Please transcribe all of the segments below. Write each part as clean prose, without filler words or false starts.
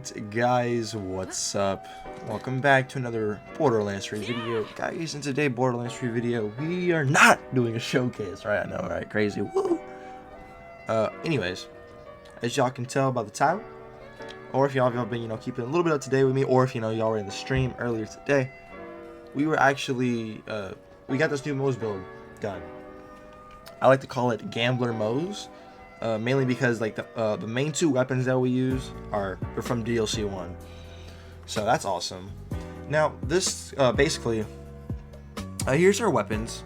Alright guys, what's up? Welcome back to another Borderlands 3 video. Guys, in today's Borderlands 3 video, we are not doing a showcase, right? I know, right? Crazy. Woo! Anyways, as y'all can tell by the title, or if y'all have been, keeping a little bit up to date with me, or if, y'all were in the stream earlier today, we were actually, we got this new Moze build done. I like to call it Gambler Moze. Mainly because like the main two weapons that we use are from DLC 1, so that's awesome. Now this basically here's our weapons.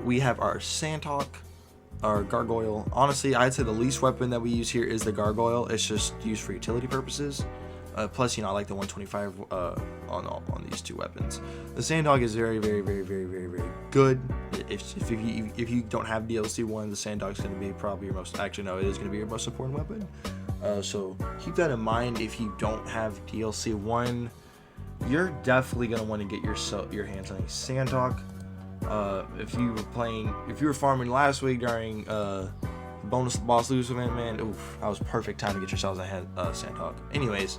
We have our Sandhawk, our Gargoyle. Honestly, I'd say the least weapon that we use here is the Gargoyle. It's just used for utility purposes. Plus, I like the 125 on these two weapons. The Sandhawk is very good. If you don't have DLC 1, the Sandhawk's going to be probably your most. Actually, no, it is going to be your most important weapon. So keep that in mind. If you don't have DLC 1, you're definitely going to want to get your hands on a Sandhawk. If you were farming last week during bonus boss lose event, man, oof, that was perfect time to get yourselves a Sandhawk. Anyways,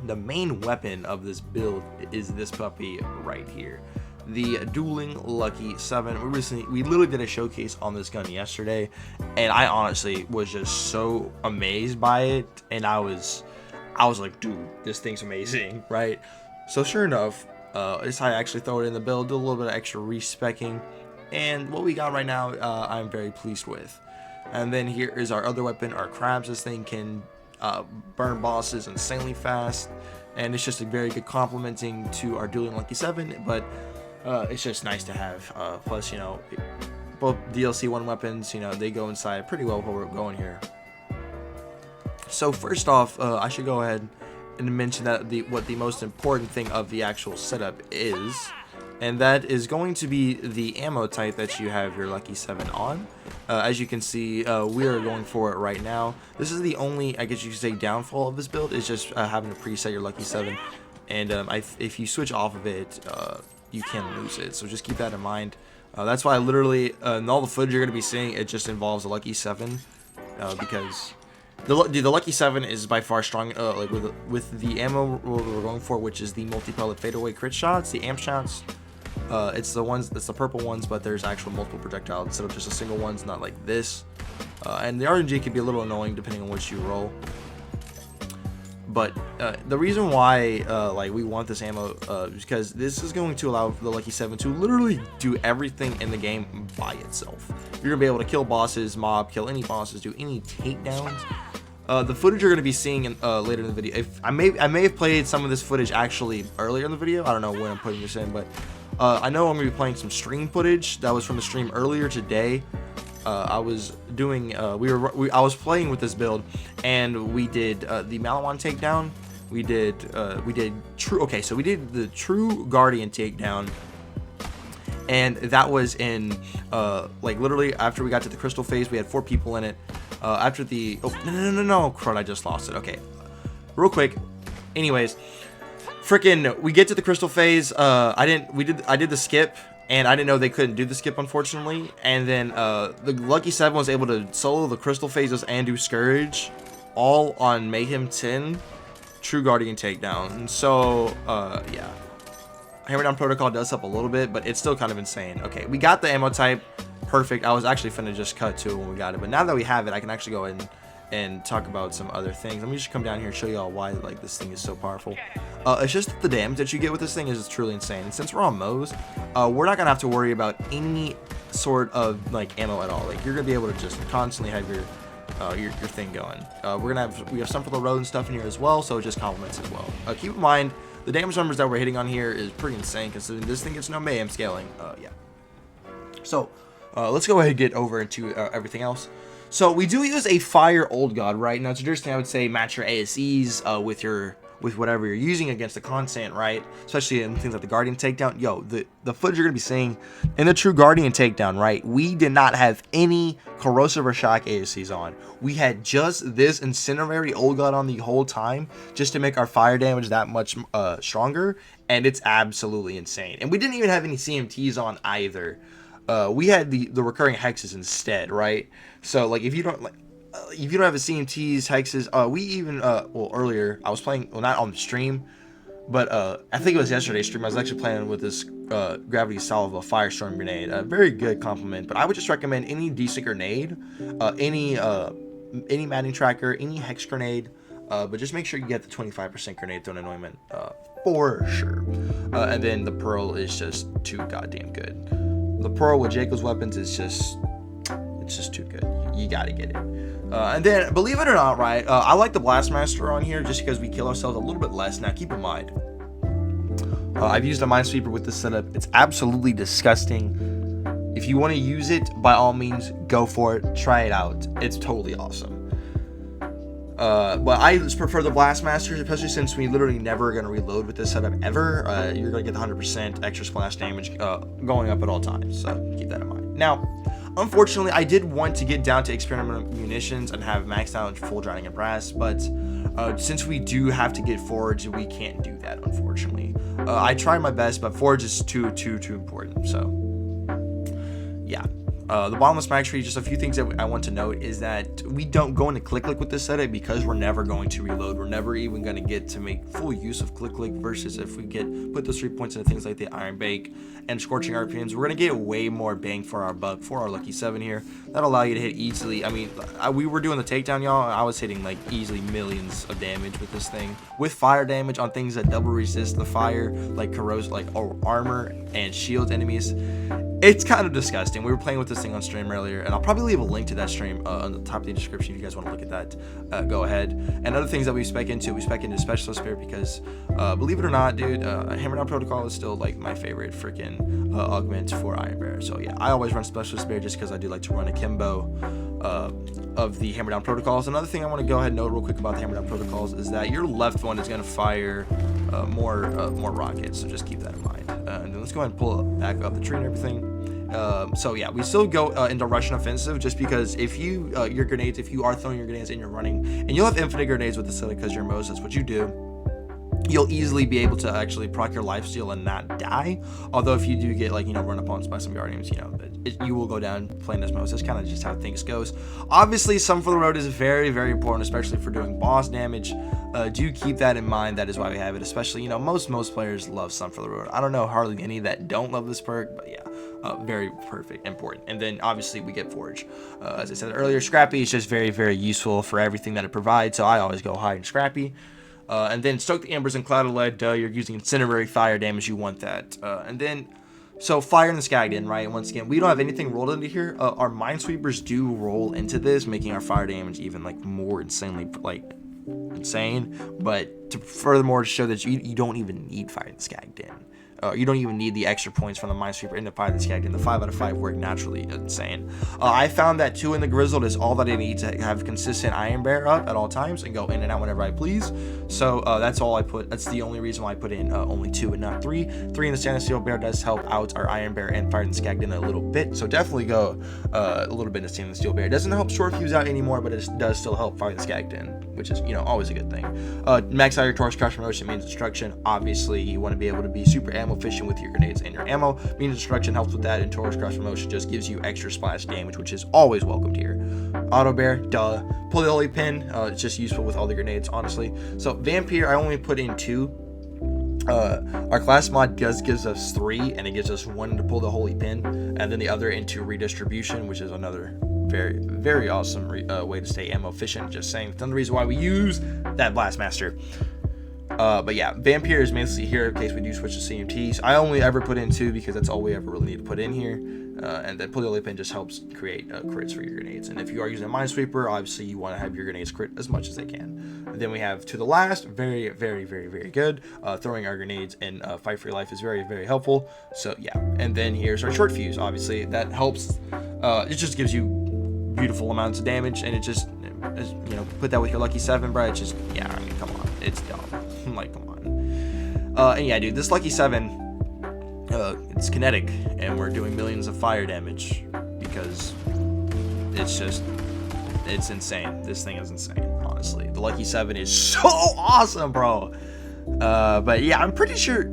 the main weapon of this build is this puppy right here, the Dueling Lucky 7. We literally did a showcase on this gun yesterday, and I honestly was just so amazed by it, and I was like, dude, this thing's amazing, right? So sure enough, I decided to actually throw it in the build, do a little bit of extra respecking, and what we got right now, I'm very pleased with. And then here is our other weapon, our Crabs. This thing can burn bosses insanely fast, and it's just a very good complementing to our Dueling Lucky 7, but it's just nice to have. Plus, both DLC 1 weapons, they go inside pretty well where we're going here. So first off, I should go ahead and mention that what the most important thing of the actual setup is, and that is going to be the ammo type that you have your Lucky 7 on. As you can see, we are going for it right now. This is the only, I guess you could say, downfall of this build, is just having to preset your Lucky 7. And if you switch off of it, you can lose it. So just keep that in mind. That's why I literally, in all the footage you're going to be seeing, it just involves a Lucky 7. Because the Lucky 7 is by far strong, like with the ammo we're going for, which is the multi-pellet fadeaway crit shots, the amp shots. It's the purple ones, but there's actual multiple projectiles instead of just a single ones, not like this. And the RNG can be a little annoying depending on which you roll. But the reason why like we want this ammo is because this is going to allow the Lucky 7 to literally do everything in the game by itself. You're gonna be able to kill bosses, kill any bosses, do any takedowns. The footage you're going to be seeing later in the video. I may have played some of this footage actually earlier in the video. I don't know when I'm putting this in, but I know I'm going to be playing some stream footage that was from the stream earlier today. I was doing I was playing with this build, and we did the Malawan takedown. We did the True Guardian takedown, and that was in like literally after we got to the crystal phase. We had 4 people in it. After the no, crud, I just lost it. Okay, real quick. Anyways, freaking, we get to the crystal phase. I did the skip, and I didn't know they couldn't do the skip, unfortunately. And then the Lucky 7 was able to solo the crystal phases and do Scourge, all on Mayhem 10 True Guardian takedown. And so yeah, Hammer Down Protocol does help a little bit, but it's still kind of insane. Okay, we got the ammo type. Perfect. I was actually finna just cut to it when we got it, but now that we have it, I can actually go ahead and talk about some other things. Let me just come down here and show y'all why like this thing is so powerful. It's just the damage that you get with this thing is truly insane. And since we're on Moze, we're not gonna have to worry about any sort of like ammo at all. Like you're gonna be able to just constantly have your thing going. We have some for the road and stuff in here as well, so it just complements as well. Keep in mind the damage numbers that we're hitting on here is pretty insane considering this thing gets no mayhem scaling. Yeah. So let's go ahead and get over into everything else. So we do use a fire old god, right? Now traditionally I would say match your ASEs with whatever you're using against the content, right? Especially in things like the Guardian takedown. Yo, the footage you're gonna be seeing in the True Guardian takedown, right? We did not have any corrosive or shock ASEs on. We had just this incendiary old god on the whole time, just to make our fire damage that much stronger, and it's absolutely insane. And we didn't even have any CMTs on either. We had the recurring hexes instead, right? So like if you don't like, if you don't have a CMTs, hexes, we even well, earlier I was playing, well, not on the stream, but I think it was yesterday's stream. I was actually playing with this Gravity Salva Firestorm grenade. A very good compliment. But I would just recommend any decent grenade, any matting tracker, any hex grenade. But just make sure you get the 25% grenade thrown anointment for sure. And then the Pearl is just too goddamn good. The Pearl with Jacob's weapons is just, it's just too good. You gotta get it. And then, believe it or not, right, I like the Blastmaster on here just because we kill ourselves a little bit less. Now, keep in mind, I've used a Minesweeper with this setup. It's absolutely disgusting. If you want to use it, by all means, go for it. Try it out. It's totally awesome. But I just prefer the Blastmasters, especially since we literally never going to reload with this setup ever. You're going to get the 100% extra splash damage going up at all times, so keep that in mind. Now, unfortunately, I did want to get down to experimental munitions and have maxed out full drowning in brass, but since we do have to get forge, we can't do that, unfortunately. I tried my best, but forge is too important, so yeah. The bottomless mag tree, just a few things that I want to note is that we don't go into click with this setup because we're never going to reload. We're never even going to get to make full use of click versus if we put those 3 points into things like the Iron Bake and Scorching RPMs. We're going to get way more bang for our buck for our lucky 7 here. That'll allow you to hit easily. I mean, we were doing the takedown, y'all. I was hitting like easily millions of damage with this thing with fire damage on things that double resist the fire, like corrosive, like armor and shield enemies. It's kind of disgusting. We were playing with this thing on stream earlier, and I'll probably leave a link to that stream on the top of the description if you guys want to look at that. Go ahead. And other things that we spec into Specialist Spear because, believe it or not, dude, Hammer Down Protocol is still like my favorite freaking augment for Iron Bear. So yeah, I always run Specialist Spear just because I do like to run a Kimbo of the Hammer Down Protocols. Another thing I want to go ahead and note real quick about the Hammer Down Protocols is that your left one is going to fire more rockets, so just keep that in mind. And then let's go ahead and pull it back up the tree and everything. So yeah, we still go into Russian offensive just because if you your grenades, if you are throwing your grenades and you're running, and you'll have infinite grenades with the setup because you're Moze, that's what you do. You'll easily be able to actually proc your lifesteal and not die. Although if you do get like, you know, run upon by some Guardians, you know, you will go down playing as Moze. That's kind of just how things goes. Obviously, some for the road is very, very important, especially for doing boss damage. Do keep that in mind. That is why we have it. Especially, you know, most players love some for the road. I don't know hardly any that don't love this perk, but yeah. Very perfect, important. And then obviously we get Forge. As I said earlier, Scrappy is just very, very useful for everything that it provides. So I always go high in Scrappy. And then Stoke the Embers and Cloud of Lead. You're using Incinerary fire damage. You want that. And then, so Fire and the Skagden, right? Once again, we don't have anything rolled into here. Our Minesweepers do roll into this, making our fire damage even like more insanely like insane. But furthermore, to show that you don't even need Fire and the Skagden. You don't even need the extra points from the Minesweeper in the Fire and the Skagden. The 5 out of 5 work naturally insane. I found that 2 in the Grizzled is all that I need to have consistent Iron Bear up at all times and go in and out whenever I please. So that's all I put. That's the only reason why I put in only 2 and not 3. 3 in the Stainless Steel Bear does help out our Iron Bear and Fire and the Skagden a little bit. So definitely go a little bit in the Stainless Steel Bear. It doesn't help short fuse out anymore, but it does still help Fire and the Skagden, which is, you know, always a good thing. Max out your Torch Crush Motion means destruction. Obviously, you want to be able to be super ammo efficient with your grenades and your ammo. Means destruction helps with that, and Torch Crush Motion just gives you extra splash damage, which is always welcomed here. Auto Bear, duh. Pull the Holy Pin, it's just useful with all the grenades, honestly. So Vampire, I only put in 2. Our class mod gives us 3, and it gives us 1 to pull the Holy Pin, and then the other into redistribution, which is another very, very awesome way to stay ammo efficient. Just saying, that's another reason why we use that Blastmaster. But yeah, Vampire is mainly here in case we do switch to CMTs. I only ever put in 2 because that's all we ever really need to put in here. And then Pull the Holy Pin just helps create crits for your grenades. And if you are using a Minesweeper, obviously you want to have your grenades crit as much as they can. And then we have To the Last, very, very, very, very good. Throwing our grenades and Fight for Your Life is very, very helpful. So yeah, and then here's our Short Fuse. Obviously that helps. It just gives you beautiful amounts of damage, and it just, you know, put that with your lucky 7, bro. It's just, yeah, I mean, come on, it's dumb. Like, come on. And yeah, dude, this lucky 7. It's kinetic, and we're doing millions of fire damage because it's insane. This thing is insane, honestly. The lucky 7 is so awesome, bro. But yeah, I'm pretty sure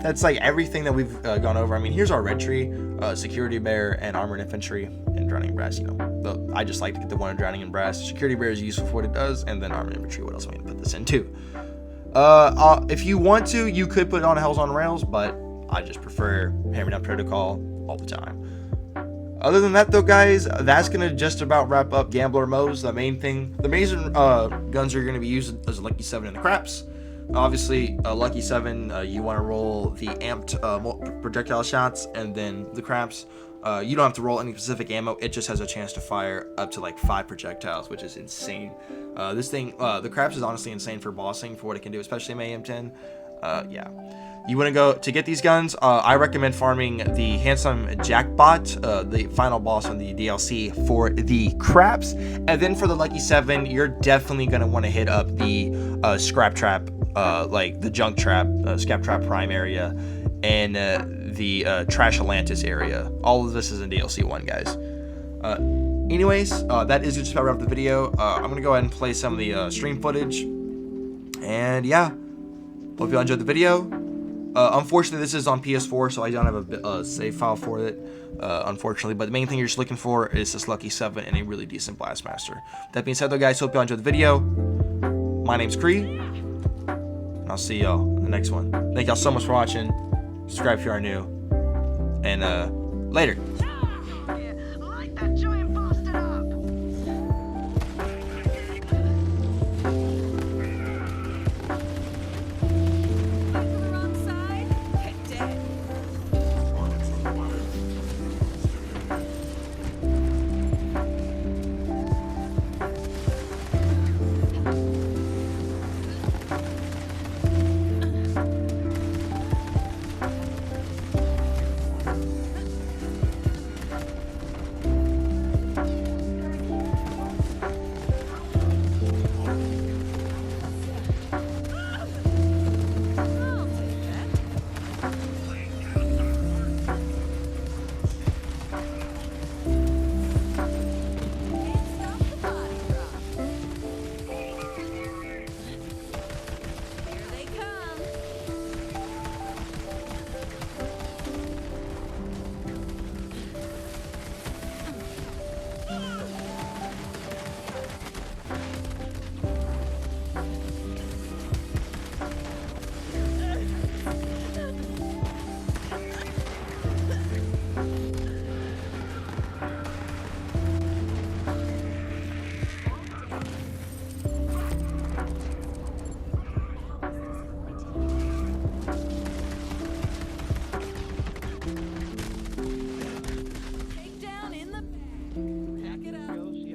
that's like everything that we've gone over. I mean, here's our red tree, security bear and armored infantry and drowning brass. You know, I just like to get the one drowning in brass. Security bear is useful for what it does, and then armored infantry. What else am I gonna put this in too? If you want to, you could put it on Hells on Rails, but I just prefer Hammer Down Protocol all the time. Other than that, though, guys, that's gonna just about wrap up Gambler Moze. The main guns are gonna be used as a Lucky 7 and the Craps. Obviously, Lucky 7, you want to roll the amped projectile shots, and then the Craps, you don't have to roll any specific ammo. It just has a chance to fire up to like 5 projectiles, which is insane. This thing, the Craps is honestly insane for bossing, for what it can do, especially in AM10. Yeah. You want to go to get these guns. I recommend farming the Handsome Jackbot, the final boss on the DLC for the Craps, and then for the Lucky 7, you're definitely gonna want to hit up the Scrap Trap, like the Junk Trap, Scrap Trap Prime area, and the Trash Atlantis area. All of this is in DLC 1, guys. Anyways, that is just about wrap up the video. I'm gonna go ahead and play some of the stream footage, and yeah, hope you all enjoyed the video. Unfortunately, this is on PS4, so I don't have a save file for it, unfortunately. But the main thing you're just looking for is this Lucky 7 and a really decent Blastmaster. That being said, though, guys, hope you all enjoyed the video. My name's Kree, and I'll see y'all in the next one. Thank y'all so much for watching. Subscribe if you are new, and later.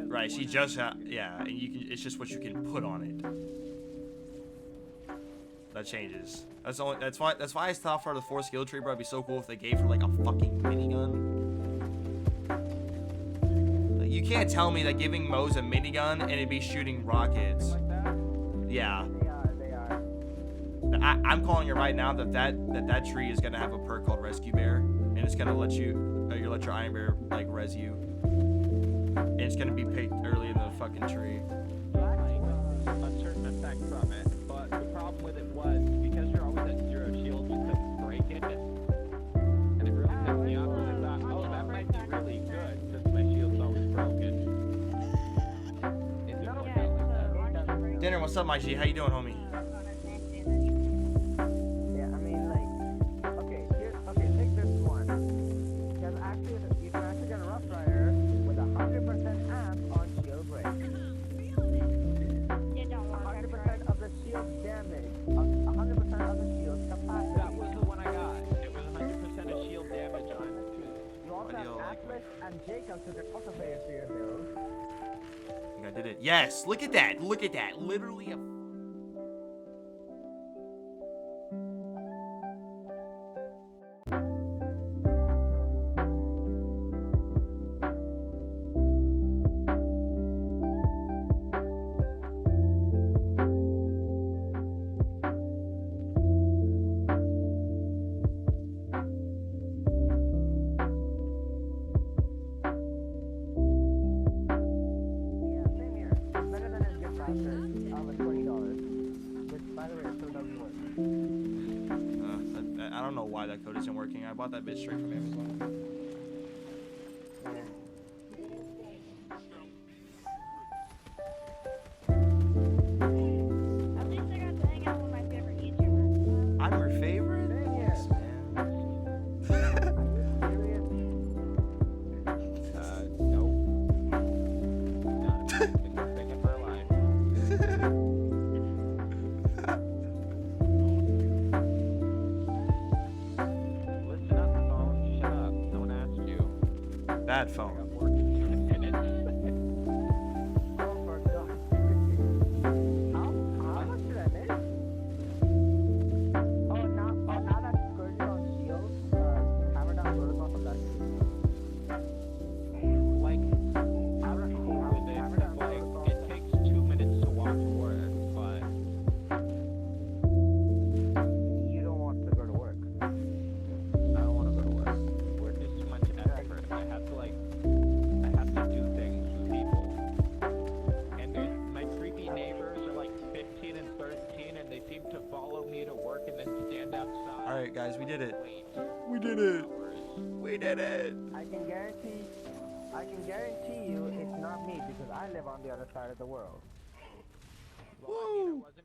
Right, she just yeah, and you can. It's just what you can put on it. That changes. That's why I thought for the 4 skill tree, bro. It'd be so cool if they gave her like a fucking minigun. Like, you can't tell me that giving Moze a minigun and it'd be shooting rockets. Like that? Yeah. They are. I'm calling it right now that tree is gonna have a perk called Rescue Bear, and it's gonna let you let your Iron Bear like res you. And it's gonna be picked early in the fucking tree. A certain effect from it, but the problem with it was because you're always at 0 shield, you couldn't break it, and it really pissed me off. And I thought, oh, that might be really good since my shield's always broken. Dinner, what's up, my G? How you doing, homie? Yeah, I mean, like, okay, take this one. Because actually, you can actually get a Rough Rider with 100% amp on shield break. 100% of the shield damage, 100% of the shield capacity. That was the one I got. It was 100% of shield damage on it. You also have Atlas and Jacob, so they're also players for your build. I think I did it. Yes, look at that. Look at that. Literally a... Yeah, same here. Better than a gift voucher of $20. bought that bitch straight from Amazon. Yeah. At least I got to hang out with my favorite YouTuber. I'm your favorite? Same here. Yes, man. Serious? Nope. Not a single thing in my life. Listen up, phone. Shut up. No one asked you. Bad I got phone. work in 2 minutes. Oh, for God's How much did I miss? Oh, now that Scourge is on Shield, hammer down protocol from that shit. Like, I'm cool with it, but like, it takes 2 minutes to walk to work, but You don't want to go to work. I don't want to go to work. Work is too much effort. I have to do things with people. And my creepy neighbors are like 15 and 13, and they seem to follow me to work and then stand outside. Alright, guys, we did it. Wait. We did it. Hours. We did it. I can guarantee you it's not me because I live on the other side of the world. Well, I mean, I wasn't